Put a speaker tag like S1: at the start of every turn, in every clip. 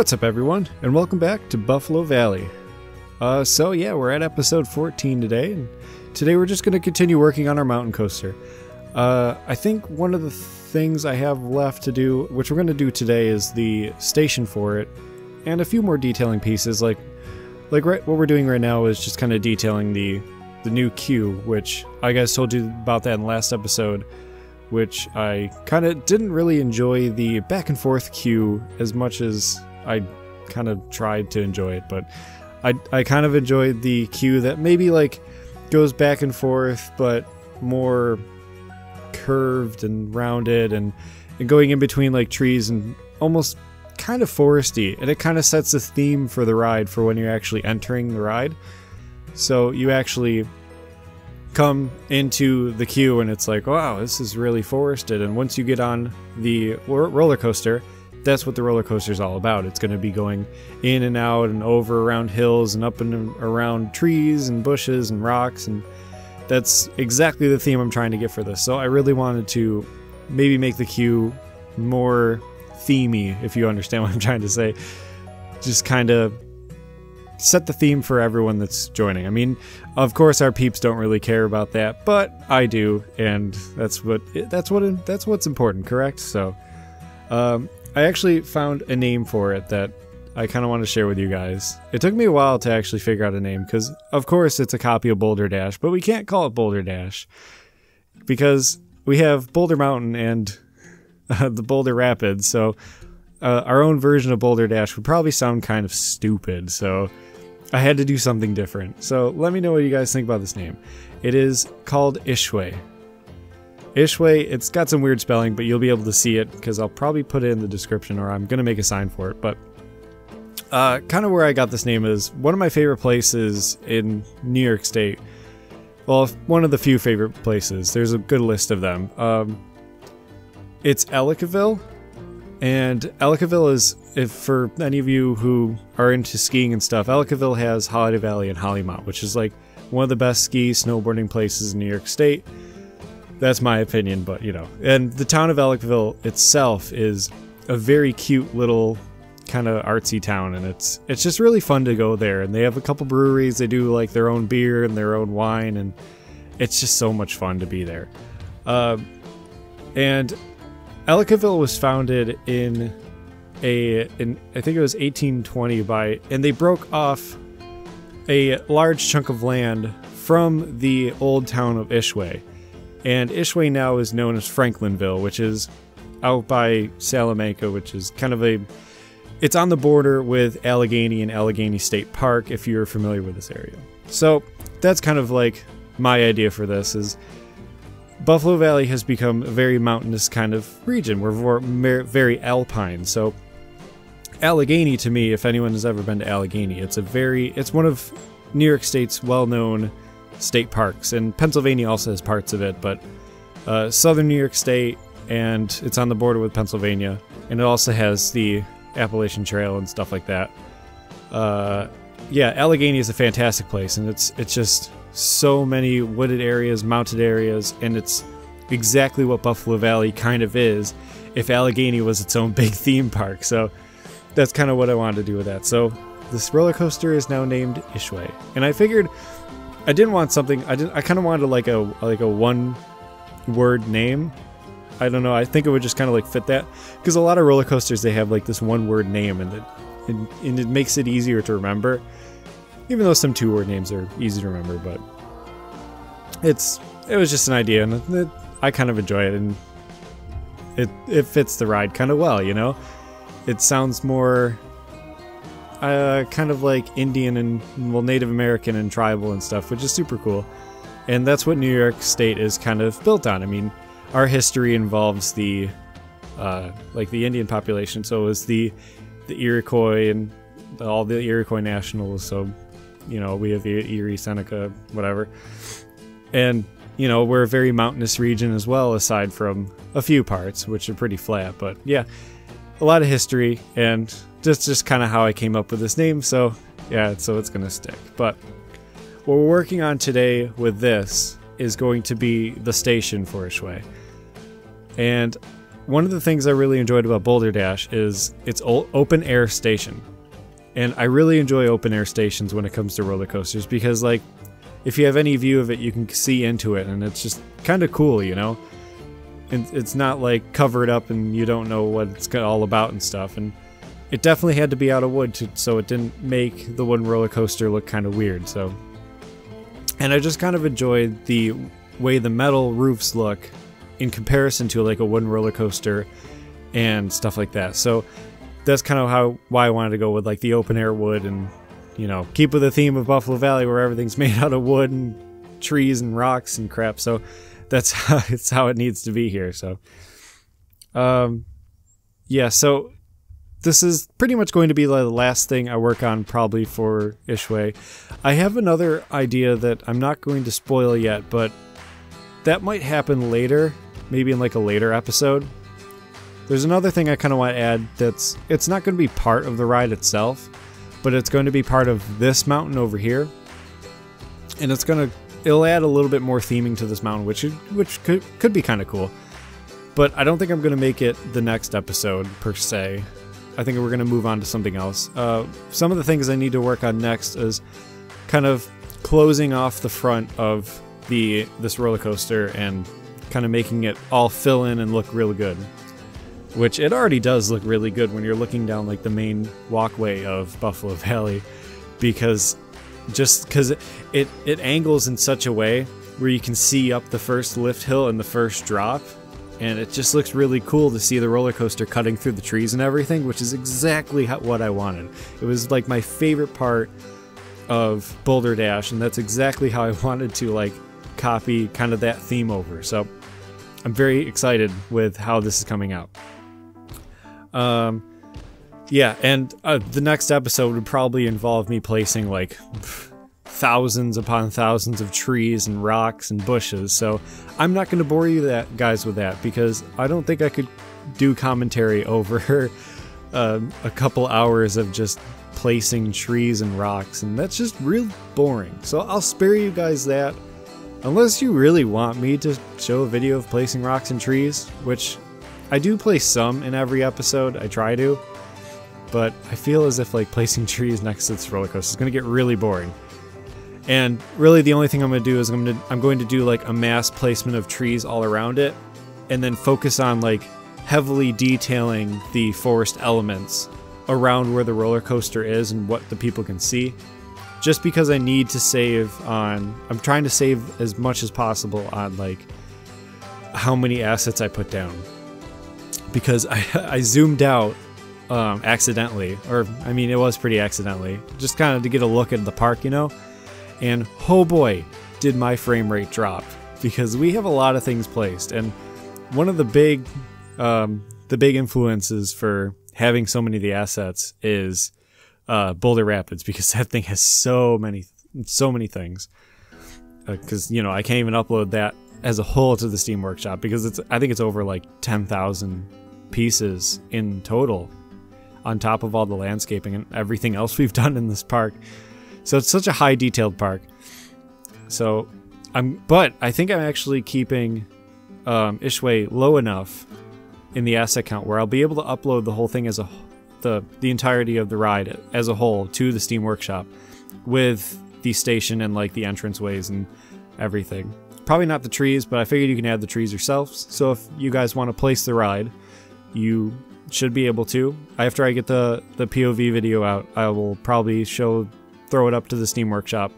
S1: What's up, everyone, and welcome back to Buffalo Valley. So yeah, we're at episode 14 today, and today we're just going to continue working on our mountain coaster. I think one of the things I have left to do, which we're going to do today, is the station for it, and a few more detailing pieces. Like what we're doing right now is just kind of detailing the new queue, which I guys told you about that in the last episode, which I kind of didn't really enjoy the back and forth queue as much as I kind of tried to enjoy it, but I kind of enjoyed the queue that maybe like goes back and forth, but more curved and rounded and going in between like trees and almost kind of foresty, and it kind of sets the theme for the ride for when you're actually entering the ride. So you actually come into the queue and it's like, wow, this is really forested, and once you get on the roller coaster, that's what the roller coaster is all about. It's going to be going in and out and over around hills and up and around trees and bushes and rocks, and that's exactly the theme I'm trying to get for this. So I really wanted to maybe make the queue more themey, if you understand what I'm trying to say. Just kind of set the theme for everyone that's joining. I mean, of course our peeps don't really care about that, but I do, and that's what's important, correct? So I actually found a name for it that I kind of want to share with you guys. It took me a while to actually figure out a name, because of course it's a copy of Boulder Dash, but we can't call it Boulder Dash because we have Boulder Mountain and the Boulder Rapids, so our own version of Boulder Dash would probably sound kind of stupid, so I had to do something different. So let me know what you guys think about this name. It is called Ischua. Ischua, it's got some weird spelling, but you'll be able to see it because I'll probably put it in the description, or I'm going to make a sign for it. But kind of where I got this name is one of my favorite places in New York State. Well, one of the few favorite places. There's a good list of them. It's Ellicottville. And Ellicottville is, if for any of you who are into skiing and stuff, Ellicottville has Holiday Valley and Hollymont, which is like one of the best ski snowboarding places in New York State. That's my opinion, but you know. And the town of Ellicottville itself is a very cute little kind of artsy town, and it's just really fun to go there. And they have a couple breweries. They do like their own beer and their own wine, and it's just so much fun to be there. And Ellicottville was founded in I think it was 1820 and they broke off a large chunk of land from the old town of Ischua. And Ischua now is known as Franklinville, which is out by Salamanca, which is kind of it's on the border with Allegheny and Allegheny State Park, if you're familiar with this area. So that's kind of like my idea for this is Buffalo Valley has become a very mountainous kind of region. We're very alpine. So Allegheny, to me, if anyone has ever been to Allegheny, it's one of New York State's well-known state parks, and Pennsylvania also has parts of it, but southern New York State, and it's on the border with Pennsylvania, and it also has the Appalachian Trail and stuff like that. Yeah, Allegheny is a fantastic place, and it's just so many wooded areas, mountain areas, and it's exactly what Buffalo Valley kind of is if Allegheny was its own big theme park. So that's kind of what I wanted to do with that. So this roller coaster is now named Ischua, and I figured I didn't want something. I kind of wanted like a one-word name. I don't know. I think it would just kind of like fit that, because a lot of roller coasters, they have like this one-word name, and it makes it easier to remember. Even though some two-word names are easy to remember, but it was just an idea, and I kind of enjoy it, and it fits the ride kind of well, you know. It sounds more kind of like Indian and, well, Native American and tribal and stuff, which is super cool. And that's what New York State is kind of built on. I mean, our history involves the like the Indian population, so it was the Iroquois and all the Iroquois nationals. So, you know, we have the Erie, Seneca, whatever. And, you know, we're a very mountainous region as well, aside from a few parts, which are pretty flat. But yeah, a lot of history, and just kind of how I came up with this name. So yeah, so it's gonna stick. But what we're working on today with this is going to be the station for Ischua. And one of the things I really enjoyed about Boulder Dash is its open air station. And I really enjoy open air stations when it comes to roller coasters because, like, if you have any view of it, you can see into it, and it's just kind of cool, you know? And it's not like covered up and you don't know what it's all about and stuff. And it definitely had to be out of wood so it didn't make the wooden roller coaster look kind of weird. So, and I just kind of enjoyed the way the metal roofs look in comparison to like a wooden roller coaster and stuff like that. So that's kind of why I wanted to go with like the open air wood and, you know, keep with the theme of Buffalo Valley where everything's made out of wood and trees and rocks and crap. So that's how it needs to be here. So, yeah, so this is pretty much going to be the last thing I work on probably for Ischua. I have another idea that I'm not going to spoil yet, but that might happen later, maybe in like a later episode. There's another thing I kind of want to add it's not going to be part of the ride itself, but it's going to be part of this mountain over here. And it'll add a little bit more theming to this mountain, which could be kind of cool. But I don't think I'm going to make it the next episode, per se. I think we're going to move on to something else. Some of the things I need to work on next is kind of closing off the front of this roller coaster and kind of making it all fill in and look really good. Which it already does look really good when you're looking down like the main walkway of Buffalo Valley, because it angles in such a way where you can see up the first lift hill and the first drop, and it just looks really cool to see the roller coaster cutting through the trees and everything, which is exactly what I wanted. It was like my favorite part of Boulder Dash, and that's exactly how I wanted to like copy kind of that theme over. So I'm very excited with how this is coming out. Yeah, and the next episode would probably involve me placing like thousands upon thousands of trees and rocks and bushes, so I'm not going to bore you guys with that, because I don't think I could do commentary over a couple hours of just placing trees and rocks, and that's just real boring. So I'll spare you guys that, unless you really want me to show a video of placing rocks and trees, which I do place some in every episode, I try to, but I feel as if like placing trees next to this roller coaster is going to get really boring. And really the only thing I'm going to do is I'm going to do like a mass placement of trees all around it, and then focus on like heavily detailing the forest elements around where the roller coaster is and what the people can see. Just because I need to save on, I'm trying to save as much as possible on like how many assets I put down. Because I zoomed out accidentally, or I mean it was pretty accidentally, just kind of to get a look at the park, you know, and oh boy did my frame rate drop, because we have a lot of things placed, and one of the big influences for having so many of the assets is Boulder Rapids, because that thing has so many things, because you know I can't even upload that as a whole to the Steam Workshop, because I think it's over like 10,000 pieces in total, on top of all the landscaping and everything else we've done in this park. So it's such a high detailed park. So but I think I'm actually keeping Ischua low enough in the asset count where I'll be able to upload the whole thing as the entirety of the ride as a whole to the Steam Workshop, with the station and like the entranceways and everything. Probably not the trees, but I figured you can add the trees yourselves. So if you guys want to place the ride, you should be able to. After I get the POV video out, I will probably throw it up to the Steam Workshop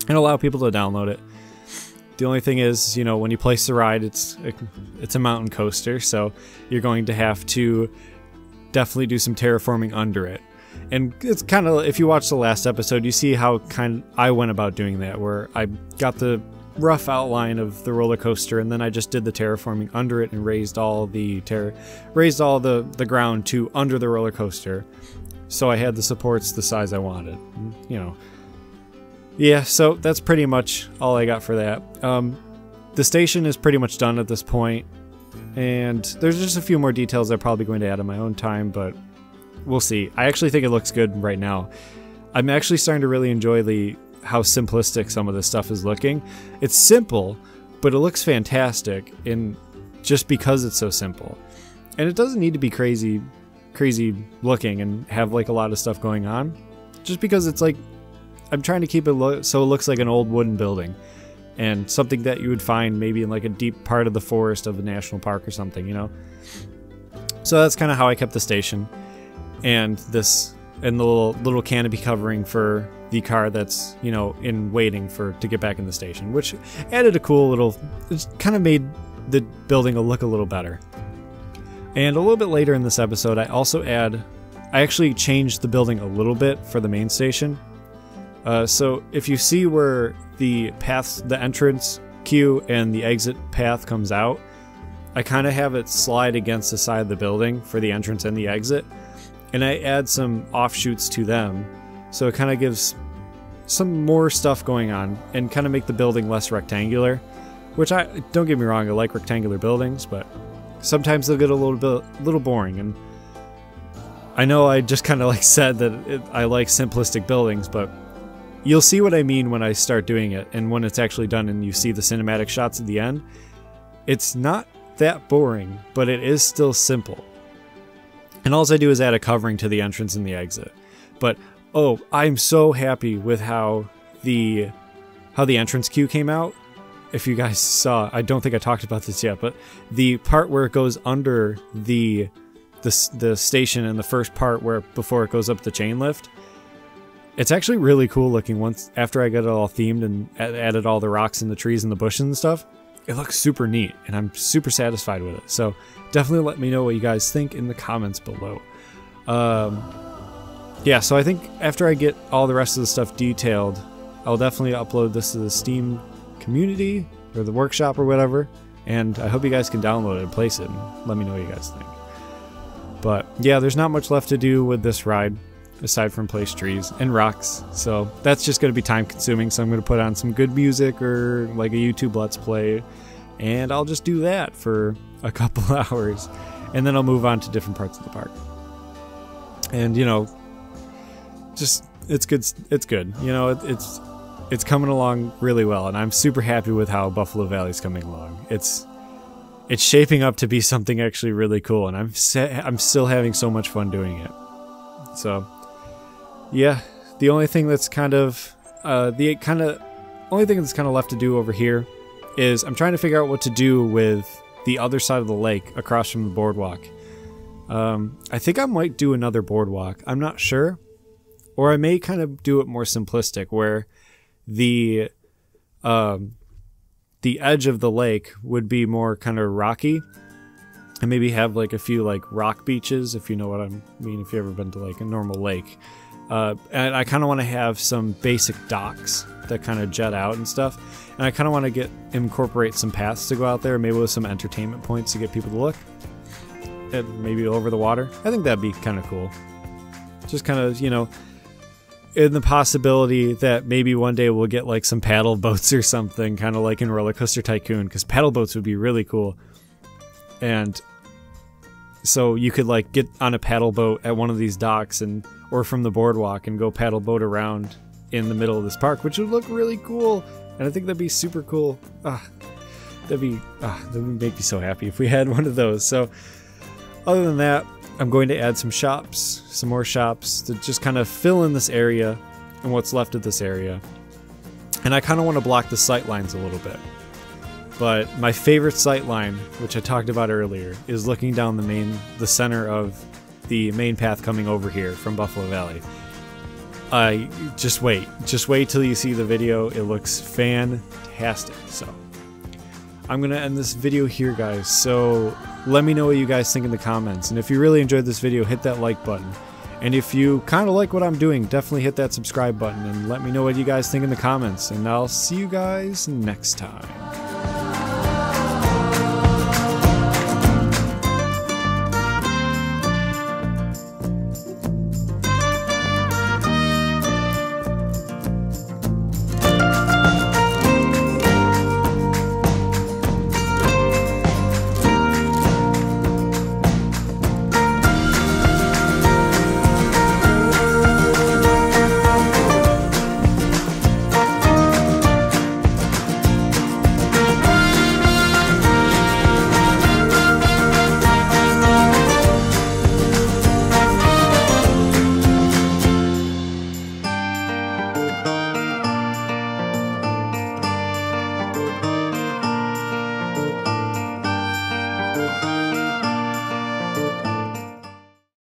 S1: and allow people to download it. The only thing is, you know, when you place the ride, it's a mountain coaster, so you're going to have to definitely do some terraforming under it. And it's kind of, if you watch the last episode, you see how I went about doing that, where I got the rough outline of the roller coaster, and then I just did the terraforming under it and raised all the ground to under the roller coaster, so I had the supports the size I wanted. You know, yeah. So that's pretty much all I got for that. The station is pretty much done at this point, and there's just a few more details I'm probably going to add on my own time, but we'll see. I actually think it looks good right now. I'm actually starting to really enjoy how simplistic some of this stuff is looking. It's simple, but it looks fantastic, and just because it's so simple. And it doesn't need to be crazy looking and have like a lot of stuff going on. Just because it's like, I'm trying to keep it so it looks like an old wooden building. And something that you would find maybe in like a deep part of the forest of a national park or something, you know? So that's kind of how I kept the station. And the little canopy covering for the car that's, you know, in waiting to get back in the station, which added a cool little, it kind of made the building look a little better. And a little bit later in this episode, I actually changed the building a little bit for the main station. So if you see where the entrance queue and the exit path comes out, I kind of have it slide against the side of the building for the entrance and the exit. And I add some offshoots to them, so it kind of gives some more stuff going on and kind of make the building less rectangular. Which don't get me wrong, I like rectangular buildings, but sometimes they'll get a little boring. And I know I just kind of like said that I like simplistic buildings, but you'll see what I mean when I start doing it, and when it's actually done and you see the cinematic shots at the end. It's not that boring, but it is still simple. And all I do is add a covering to the entrance and the exit. But, oh, I'm so happy with how the entrance queue came out. If you guys saw, I don't think I talked about this yet, but the part where it goes under the station and the first part before it goes up the chain lift, it's actually really cool looking after I got it all themed and added all the rocks and the trees and the bushes and stuff. It looks super neat, and I'm super satisfied with it. So definitely let me know what you guys think in the comments below. Yeah, so I think after I get all the rest of the stuff detailed, I'll definitely upload this to the Steam community or the workshop or whatever, and I hope you guys can download it and place it and let me know what you guys think. But yeah, there's not much left to do with this ride aside from place trees and rocks, so that's just going to be time consuming. So I'm going to put on some good music or like a YouTube Let's Play, and I'll just do that for a couple hours, and then I'll move on to different parts of the park. And you know, just it's good, you know, it's coming along really well, and I'm super happy with how Buffalo Valley's coming along. It's shaping up to be something actually really cool, and I'm still having so much fun doing it. So yeah, the only thing that's kind of left to do over here is I'm trying to figure out what to do with the other side of the lake across from the boardwalk. I think I might do another boardwalk. I'm not sure. Or I may kind of do it more simplistic, where the edge of the lake would be more kind of rocky, and maybe have like a few like rock beaches, if you know what I mean, if you've ever been to like a normal lake. And I kind of want to have some basic docks that kind of jet out and stuff. And I kind of want to incorporate some paths to go out there, maybe with some entertainment points to get people to look. And maybe over the water. I think that'd be kind of cool. Just kind of, you know, in the possibility that maybe one day we'll get like some paddle boats or something, kind of like in Roller Coaster Tycoon, because paddle boats would be really cool. And so you could like get on a paddle boat at one of these docks or from the boardwalk and go paddle boat around in the middle of this park, which would look really cool. And I think that'd be super cool. That would make me so happy if we had one of those. So other than that, I'm going to add some more shops to just kind of fill in this area and what's left of this area. And I kind of want to block the sight lines a little bit. But my favorite sight line, which I talked about earlier, is looking down the center of the main path coming over here from Buffalo Valley. Just wait till you see the video. It looks fantastic. So I'm gonna end this video here, guys. So let me know what you guys think in the comments, and if you really enjoyed this video, hit that like button. And if you kind of like what I'm doing, definitely hit that subscribe button and let me know what you guys think in the comments, and I'll see you guys next time.